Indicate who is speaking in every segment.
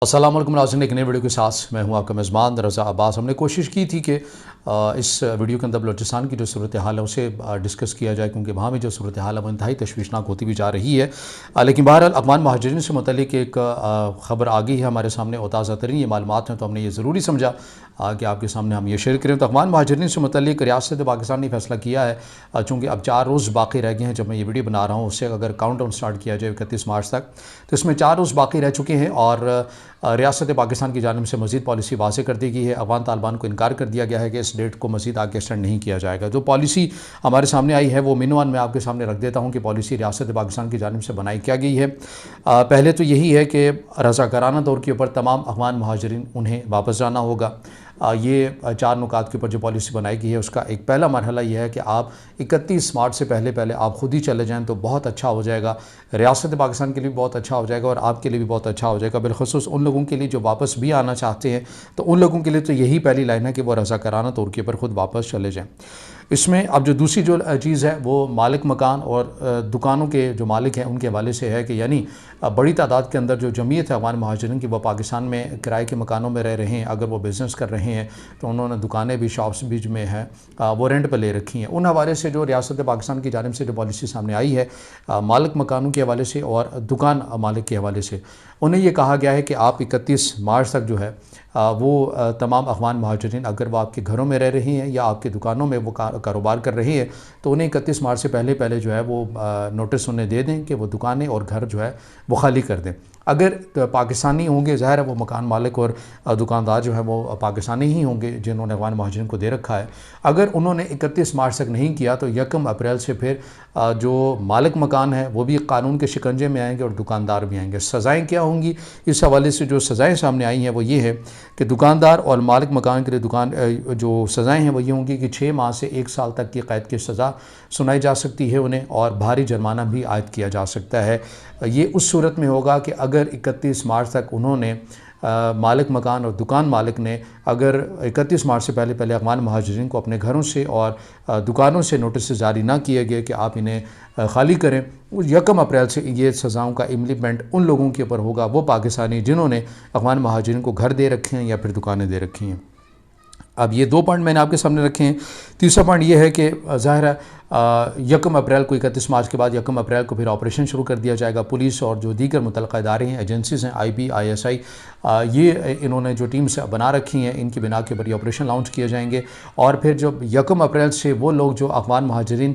Speaker 1: السلام علیکم ناظرین، ایک نئے ویڈیو کے ساتھ میں ہوں آپ کا میزبان رضا عباس۔ ہم نے کوشش کی تھی کہ اس ویڈیو کے اندر بلوچستان کی جو صورتحال ہے اسے ڈسکس کیا جائے، کیونکہ وہاں میں جو صورتحال ہے وہ انتہائی تشویشناک ہوتی بھی جا رہی ہے۔ لیکن بہرحال افغان مہاجرین سے متعلق ایک خبر آ گئی ہے ہمارے سامنے، اور تازہ ترین یہ معلومات ہیں، تو ہم نے یہ ضروری سمجھا کہ آپ کے سامنے ہم یہ شیئر کریں۔ تو افغان مہاجرین سے متعلق ریاست پاکستان نے فیصلہ کیا ہے، چونکہ اب 4 روز باقی رہ گئے ہیں جب میں یہ ویڈیو بنا رہا ہوں، اس سے اگر کاؤنٹ ڈاؤن سٹارٹ کیا جائے 31 مارچ تک، تو اس میں 4 روز باقی رہ چکے ہیں، اور ریاست پاکستان کی جانب سے مزید پالیسی واضح کر دی گئی ہے۔ افغان طالبان کو انکار کر دیا گیا ہے کہ اس ڈیٹ کو مزید آگے ایکسٹینڈ نہیں کیا جائے گا۔ جو پالیسی ہمارے سامنے آئی ہے وہ مینوان میں آپ کے سامنے رکھ دیتا ہوں کہ پالیسی ریاست پاکستان کی جانب سے بنائی کیا گئی ہے۔ پہلے تو یہی ہے کہ رضاکارانہ طور کے اوپر تمام افغان مہاجرین انہیں واپس جانا ہوگا۔ یہ 4 نکات کے اوپر جو پالیسی بنائی گئی ہے اس کا ایک پہلا مرحلہ یہ ہے کہ آپ 31 مارچ سے پہلے آپ خود ہی چلے جائیں تو بہت اچھا ہو جائے گا، ریاست پاکستان کے لیے بہت اچھا ہو جائے گا، اور آپ کے لیے بھی بہت اچھا ہو جائے گا، بالخصوص ان لوگوں کے لیے جو واپس بھی آنا چاہتے ہیں۔ تو ان لوگوں کے لیے تو یہی پہلی لائن ہے کہ وہ رضاکارانہ طور کے اوپر خود واپس چلے جائیں۔ اس میں اب جو دوسری جو چیز ہے وہ مالک مکان اور دکانوں کے جو مالک ہیں ان کے حوالے سے ہے، کہ یعنی بڑی تعداد کے اندر جو جمعیت ہے افغان مہاجرین کی، وہ پاکستان میں کرائے کے مکانوں میں رہ رہے ہیں۔ اگر وہ بزنس کر رہے ہیں تو انہوں نے دکانیں بھی، شاپس بھی میں ہیں وہ رینٹ پہ لے رکھی ہیں۔ ان حوالے سے جو ریاست پاکستان کی جانب سے جو پالیسی سامنے آئی ہے مالک مکانوں کے حوالے سے اور دکان مالک کے حوالے سے، انہیں یہ کہا گیا ہے کہ آپ 31 مارچ تک جو ہے وہ تمام افغان مہاجرین، اگر وہ آپ کے گھروں میں رہ رہی ہیں یا آپ کی دکانوں میں وہ کاروبار کر رہی ہیں، تو انہیں 31 مارچ سے پہلے جو ہے وہ نوٹس انہیں دے دیں کہ وہ دکانیں اور گھر جو ہے وہ خالی کر دیں۔ اگر پاکستانی ہوں گے، ظاہر ہے وہ مکان مالک اور دکاندار جو ہے وہ پاکستانی ہی ہوں گے جنہوں نے افغان مہاجرین کو دے رکھا ہے۔ اگر انہوں نے 31 مارچ تک نہیں کیا تو 1 اپریل سے پھر جو مالک مکان ہے وہ بھی قانون کے شکنجے میں آئیں گے اور دکاندار بھی آئیں گے۔ سزائیں کیا ہوں گی؟ اس حوالے سے جو سزائیں سامنے آئی ہیں وہ یہ ہے کہ دکاندار اور مالک مکان کے لیے جو سزائیں ہیں وہ یہ ہوں گی کہ 6 ماہ سے 1 سال تک کی قید کی سزا سنائی جا سکتی ہے انہیں، اور بھاری جرمانہ بھی عائد کیا جا سکتا ہے۔ یہ اس صورت میں ہوگا کہ اگر 31 مارچ تک انہوں نے مالک مکان اور دکان مالک نے اگر 31 مارچ سے پہلے افغان مہاجرین کو اپنے گھروں سے اور دکانوں سے نوٹس جاری نہ کیے گئے کہ آپ انہیں خالی کریں، 1 اپریل سے یہ سزاؤں کا امپلیمنٹ ان لوگوں کے اوپر ہوگا، وہ پاکستانی جنہوں نے افغان مہاجرین کو گھر دے رکھے ہیں یا پھر دکانیں دے رکھی ہیں۔ اب یہ 2 پوائنٹ میں نے آپ کے سامنے رکھے ہیں۔ تیسرا پوائنٹ یہ ہے کہ ظاہر ہے 1 اپریل کو 31 مارچ کے بعد 1 اپریل کو پھر آپریشن شروع کر دیا جائے گا۔ پولیس اور جو دیگر متعلقہ ادارے ہیں، ایجنسیز ہیں، IB ISI، یہ انہوں نے جو ٹیمز بنا رکھی ہیں، ان کی بنا کے اوپر یہ آپریشن لانچ کیے جائیں گے، اور پھر جب 1 اپریل سے وہ لوگ جو افغان مہاجرین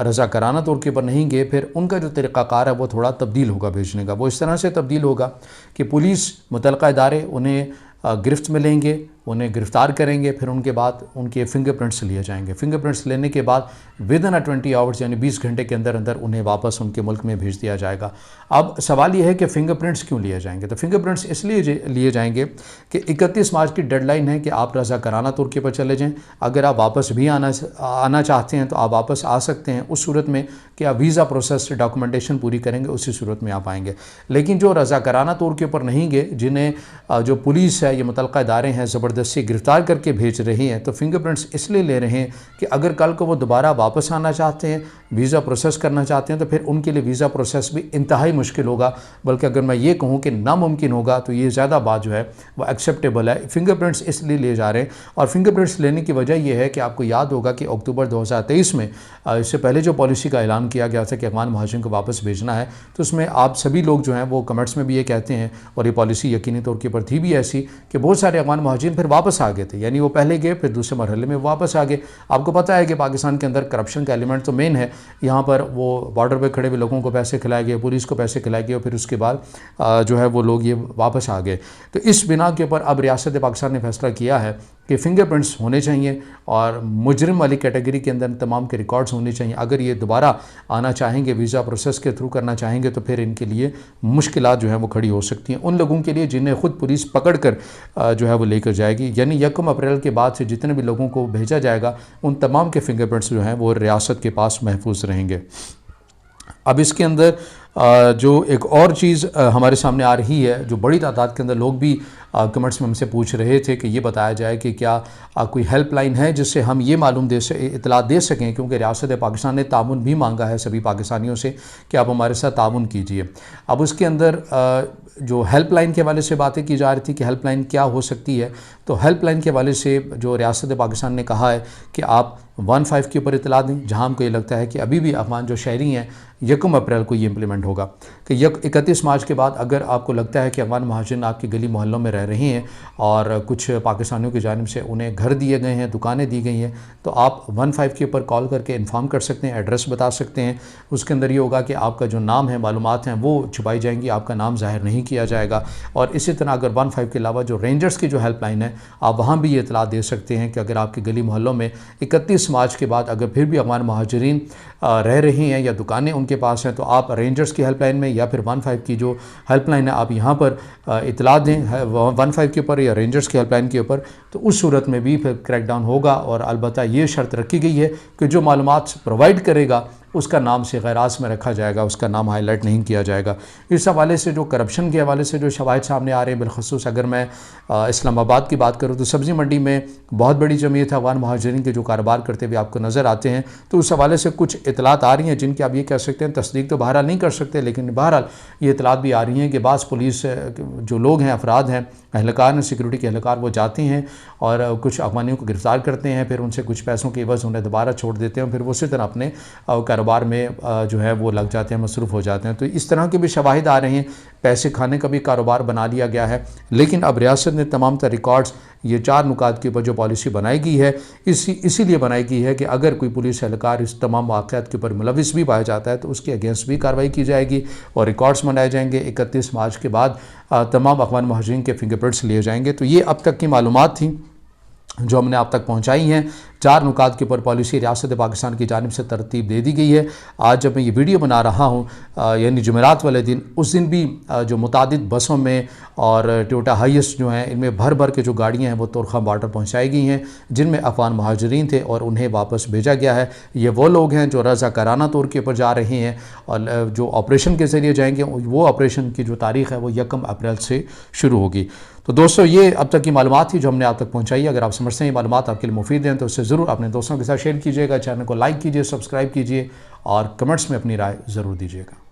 Speaker 1: رضاکارانہ طور کے اوپر نہیں گئے، پھر ان کا جو طریقہ کار ہے وہ تھوڑا تبدیل ہوگا بھیجنے کا۔ وہ اس طرح سے تبدیل ہوگا کہ پولیس متعلقہ ادارے انہیں گرفت میں لیں گے، انہیں گرفتار کریں گے، پھر ان کے بعد ان کے فنگر پرنٹس لیے جائیں گے۔ فنگر پرنٹس لینے کے بعد ودن 20 آورز یعنی 20 گھنٹے کے اندر انہیں واپس ان کے ملک میں بھیج دیا جائے گا۔ اب سوال یہ ہے کہ فنگر پرنٹس کیوں لیے جائیں گے؟ تو فنگر پرنٹس اس لیے لیے جائیں گے کہ 31 مارچ کی ڈیڈ لائن ہے کہ آپ رضاکارانہ طور کے پر چلے جائیں۔ اگر آپ واپس بھی آنا چاہتے ہیں تو آپ واپس آ سکتے ہیں، اس صورت میں کہ آپ ویزا پروسیس ڈاکومنٹیشن پوری کریں گے، اسی صورت میں آپ آئیں گے۔ لیکن جو رضاکارانہ طور کے اوپر نہیں گئے، جنہیں جو پولیس ہے، یہ متعلقہ ادارے ہیں، زبردستی گرفتار کر کے بھیج رہے ہیں، تو فنگر پرنٹس اس لیے لے رہے ہیں کہ اگر کل کو وہ دوبارہ واپس آنا چاہتے ہیں، ویزا پروسیس کرنا چاہتے ہیں، تو پھر ان کے لیے ویزا پروسیس بھی انتہائی مشکل ہوگا، بلکہ اگر میں یہ کہوں کہ ناممکن ہوگا تو یہ زیادہ بات جو ہے وہ ایکسیپٹیبل ہے۔ فنگر پرنٹس اس لیے لیے جا رہے ہیں، اور فنگر پرنٹس لینے کی وجہ یہ ہے کہ آپ کو یاد ہوگا کہ اکتوبر 2023 میں اس سے پہلے جو پالیسی کا اعلان کیا گیا تھا کہ افغان مہاجرین کو واپس بھیجنا ہے، تو اس میں آپ سبھی لوگ جو ہیں وہ کمنٹس میں بھی یہ کہتے ہیں، اور یہ پالیسی یقینی طور کے اوپر تھی بھی ایسی، کہ بہت سارے افغان مہاجرین پھر واپس آ گئے تھے، یعنی وہ پہلے گئے پھر دوسرے مرحلے میں واپس آ گئے۔ آپ کو پتہ ہے کہ پاکستان کے اندر کرپشن کا ایلیمنٹ تو مین ہے، یہاں پر وہ بارڈر پہ کھڑے ہوئے لوگوں کو پیسے کھلائے گئے، پولیس کو پیسے کھلائے گئے، اور پھر اس کے بعد جو ہے وہ لوگ یہ واپس آ گئے۔ تو اس بنا کے اوپر اب ریاست پاکستان نے فیصلہ کیا ہے کہ فنگر پرنٹس ہونے چاہیے، اور مجرم والی کیٹیگری کے اندر تمام کے ریکارڈز ہونے چاہیے۔ اگر یہ دوبارہ آنا چاہیں گے، ویزا پروسیس کے تھرو کرنا چاہیں گے، تو پھر ان کے لیے مشکلات جو ہیں وہ کھڑی ہو سکتی ہیں، ان لوگوں کے لیے جنہیں خود پولیس پکڑ کر جو ہے وہ لے کر جائے گی۔ یعنی 1 اپریل کے بعد سے جتنے بھی لوگوں کو بھیجا جائے گا، ان تمام کے فنگر پرنٹس جو ہیں وہ ریاست کے پاس محفوظ رہیں گے۔ اب اس کے اندر جو ایک اور چیز ہمارے سامنے آ رہی ہے، جو بڑی تعداد کے اندر لوگ بھی کمنٹس میں ہم سے پوچھ رہے تھے کہ یہ بتایا جائے کہ کیا کوئی ہیلپ لائن ہے جس سے ہم یہ اطلاع دے سکیں، کیونکہ ریاست پاکستان نے تعاون بھی مانگا ہے سبھی پاکستانیوں سے کہ آپ ہمارے ساتھ تعاون کیجئے۔ اب اس کے اندر جو ہیلپ لائن کے حوالے سے باتیں کی جا رہی تھی کہ ہیلپ لائن کیا ہو سکتی ہے، تو ہیلپ لائن کے حوالے سے جو ریاست پاکستان نے کہا ہے کہ آپ 15 کے اوپر اطلاع دیں، جہاں ہم کو یہ لگتا ہے کہ ابھی بھی افغان جو شہری ہیں 1 اپریل کو یہ امپلیمنٹ ہوگا کہ 31 مارچ کے بعد اگر آپ کو لگتا ہے کہ افغان مہاجرین آپ کی گلی محلوں میں رہ رہے ہیں اور کچھ پاکستانیوں کی جانب سے انہیں گھر دیے گئے ہیں، دکانیں دی گئی ہیں، تو آپ 15 کے اوپر کال کر کے انفارم کر سکتے ہیں، ایڈریس بتا سکتے ہیں۔ اس کے اندر یہ ہوگا کہ آپ کا جو نام ہے، معلومات ہیں وہ چھپائی جائیں گی، آپ کا نام ظاہر نہیں کیا جائے گا۔ اور اسی طرح اگر 15 کے علاوہ جو رینجرز کی جو ہیلپ لائن ہے، آپ وہاں بھی یہ اطلاع دے سکتے ہیں کہ اگر آپ کی گلی محلوں میں 31 مارچ کے بعد اگر پھر بھی افغان مہاجرین رہ رہے ہیں یا دکانیں ان کے پاس ہیں، تو آپ رینجرز کی ہیلپ لائن میں یا پھر 15 کی جو ہیلپ لائن ہے آپ یہاں پر اطلاع دیں 15 کے اوپر یا رینجرز کی ہیلپ لائن کے اوپر، تو اس صورت میں بھی پھر کریک ڈاؤن ہوگا۔ اور البتہ یہ شرط رکھی گئی ہے کہ جو معلومات پرووائڈ کرے گا اس کا نام سے غیراز میں رکھا جائے گا، اس کا نام ہائی لائٹ نہیں کیا جائے گا۔ اس حوالے سے جو کرپشن کے حوالے سے جو شواہد سامنے آ رہے ہیں، بالخصوص اگر میں اسلام آباد کی بات کروں تو سبزی منڈی میں بہت بڑی جمعیت افغان مہاجرین کے جو کاروبار کرتے ہوئے آپ کو نظر آتے ہیں، تو اس حوالے سے کچھ اطلاعات آ رہی ہیں جن کی آپ یہ کہہ سکتے ہیں تصدیق تو بہرحال نہیں کر سکتے، لیکن بہرحال یہ اطلاعات بھی آ رہی ہیں کہ بعض پولیس جو لوگ ہیں، افراد ہیں، اہلکار ہیں، سیکورٹی کے اہلکار، وہ جاتے ہیں اور کچھ افغانیوں کو گرفتار کرتے ہیں، پھر ان سے کچھ پیسوں کے عوض انہیں دوبارہ چھوڑ دیتے ہیں، پھر وہ اسی طرح اپنے کاروبار میں جو ہے وہ لگ جاتے ہیں، مصروف ہو جاتے ہیں۔ تو اس طرح کے بھی شواہد آ رہے ہیں، پیسے کھانے کا بھی کاروبار بنا لیا گیا ہے۔ لیکن اب ریاست نے تمام تر ریکارڈز یہ 4 نکات کے اوپر جو پالیسی بنائی گئی ہے، اسی لیے بنائی گئی ہے کہ اگر کوئی پولیس اہلکار اس تمام واقعات کے اوپر ملوث بھی پایا جاتا ہے تو اس کے اگینسٹ بھی کارروائی کی جائے گی اور ریکارڈز بنائے جائیں گے۔ 31 مارچ کے بعد تمام افغان مہاجرین کے فنگر پرنٹس لیے جائیں گے۔ تو یہ اب تک کی معلومات تھیں جو ہم نے آپ تک پہنچائی ہیں۔ 4 نکات کے اوپر پالیسی ریاست پاکستان کی جانب سے ترتیب دے دی گئی ہے۔ آج جب میں یہ ویڈیو بنا رہا ہوں یعنی جمعرات والے دن، اس دن بھی جو متعدد بسوں میں اور ٹویوٹا ہائیس جو ہیں ان میں بھر بھر کے جو گاڑیاں ہیں وہ تورخم بارڈر پہنچائی گئی ہیں، جن میں افغان مہاجرین تھے اور انہیں واپس بھیجا گیا ہے۔ یہ وہ لوگ ہیں جو رضاکارانہ طور کے اوپر جا رہے ہیں اور جو آپریشن کے ذریعے جائیں گے، وہ آپریشن کی جو تاریخ ہے وہ 1 اپریل سے شروع ہوگی۔ تو دوستو یہ اب تک کی معلومات تھی جو ہم نے آپ تک پہنچائی۔ اگر آپ سمجھتے ہیں یہ معلومات آپ کے لیے مفید ہیں تو اسے ضرور اپنے دوستوں کے ساتھ شیئر کیجیے گا، چینل کو لائک کیجیے، سبسکرائب کیجیے اور کمنٹس میں اپنی رائے ضرور دیجیے گا۔